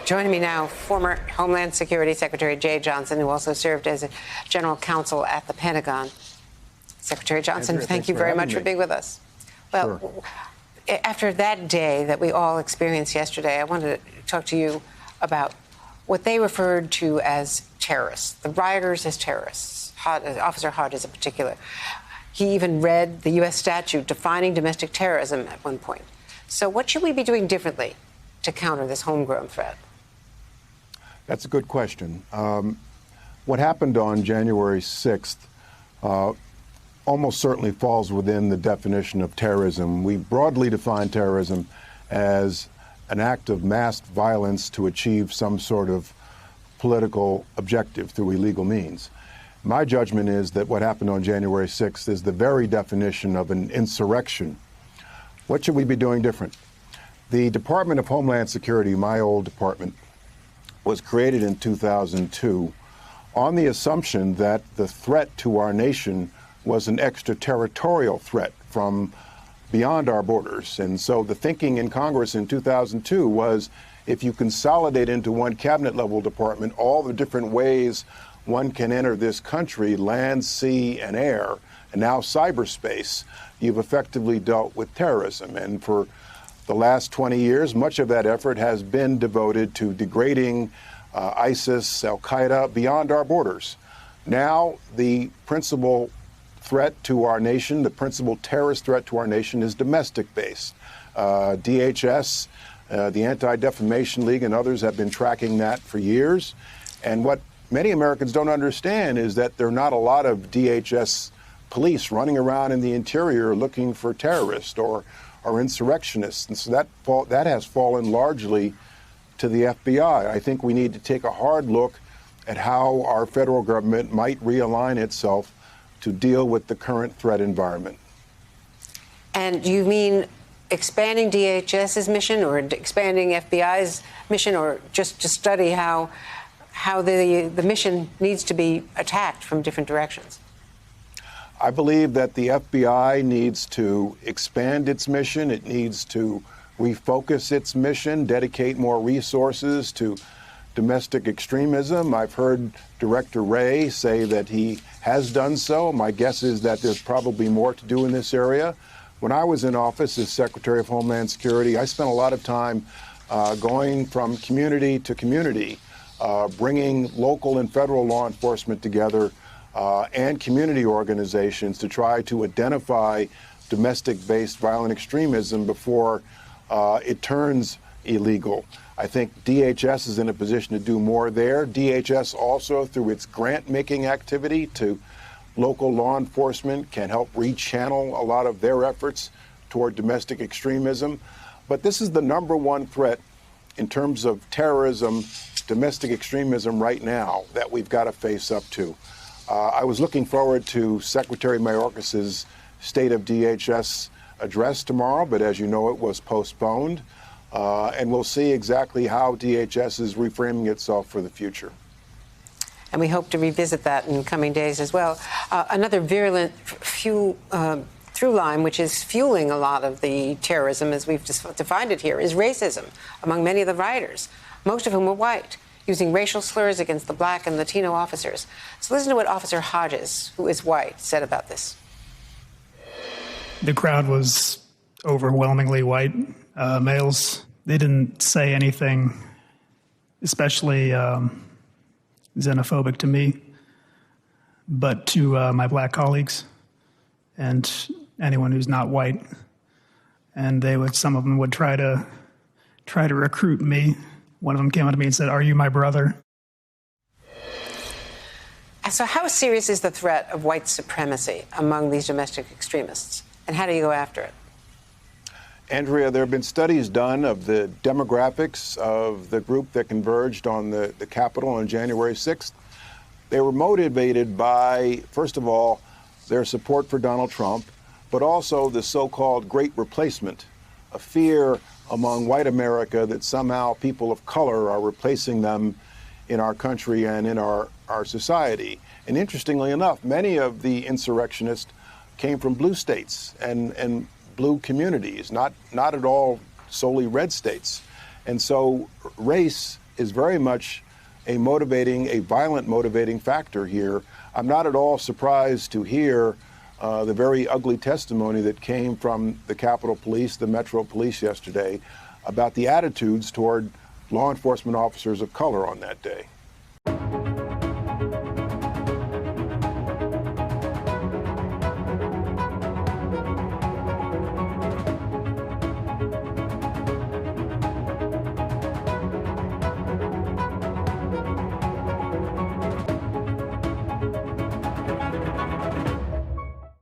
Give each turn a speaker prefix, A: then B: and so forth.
A: Joining me now, former Homeland Security Secretary Jay Johnson, who also served as a general counsel at the Pentagon. Secretary Johnson,
B: Andrea,
A: thank you very much for being with us. Well, sure. After that day that we all experienced yesterday, I wanted to talk to you about what they referred to as terrorists, the rioters as terrorists, Officer Hodges in particular. He even read the U.S. statute defining domestic terrorism at one point. So what should we be doing differently to counter this homegrown threat?
B: That's a good question. What happened on January 6th almost certainly falls within the definition of terrorism. We broadly define terrorism as an act of mass violence to achieve some sort of political objective through illegal means. My judgment is that what happened on January 6th is the very definition of an insurrection. What should we be doing different? The Department of Homeland Security, my old department, was created in 2002 on the assumption that the threat to our nation was an extraterritorial threat from beyond our borders. And so the thinking in Congress in 2002 was, if you consolidate into one cabinet level department all the different ways one can enter this country, land, sea, and air, and now cyberspace, you've effectively dealt with terrorism. And for the last 20 years, much of that effort has been devoted to degrading ISIS, Al-Qaeda beyond our borders. Now, the principal threat to our nation, the principal terrorist threat to our nation, is domestic-based. DHS, the Anti-Defamation League, and others have been tracking that for years. And what many Americans don't understand is that there are not a lot of DHS police running around in the interior looking for terrorists or insurrectionists. And so that has fallen largely to the FBI. I think we need to take a hard look at how our federal government might realign itself to deal with the current threat environment. And
A: you mean expanding DHS's mission or expanding FBI's mission, or just to study how the mission needs to be attacked from different directions?
B: I believe that the FBI needs to expand its mission. It needs to refocus its mission, dedicate more resources to domestic extremism. I've heard Director Wray say that he has done so. My guess is that there's probably more to do in this area. When I was in office as Secretary of Homeland Security, I spent a lot of time going from community to community, bringing local and federal law enforcement together and community organizations to try to identify domestic-based violent extremism before it turns illegal. I think DHS is in a position to do more there. DHS also, through its grant-making activity to local law enforcement, can help rechannel a lot of their efforts toward domestic extremism. But this is the number one threat in terms of terrorism, domestic extremism right now that we've got to face up to. I was looking forward to Secretary Mayorkas's State of DHS address tomorrow, but as you know, it was postponed. And we'll see exactly how DHS is reframing itself for the future.
A: And we hope to revisit that in coming days as well. Another virulent through line, which is fueling a lot of the terrorism, as we've defined it here, is racism among many of the rioters, most of whom were white, using racial slurs against the black and Latino officers. So listen to what Officer Hodges, who is white, said about this.
C: The crowd was overwhelmingly white males. They didn't say anything especially xenophobic to me, but to my black colleagues and anyone who's not white. And some of them would try to recruit me. One of them came up to me and said, "Are you my brother?"
A: So how serious is the threat of white supremacy among these domestic extremists, and how do you go after it?
B: Andrea, there have been studies done of the demographics of the group that converged on the Capitol on January 6th. They were motivated by, first of all, their support for Donald Trump, but also the so-called Great Replacement, a fear among white America that somehow people of color are replacing them in our country and in our society. And interestingly enough, many of the insurrectionists came from blue states and blue communities, not at all solely red states. And so race is very much a violent motivating factor here. I'm not at all surprised to hear the very ugly testimony that came from the Capitol Police, the Metro Police yesterday, about the attitudes toward law enforcement officers of color on that day.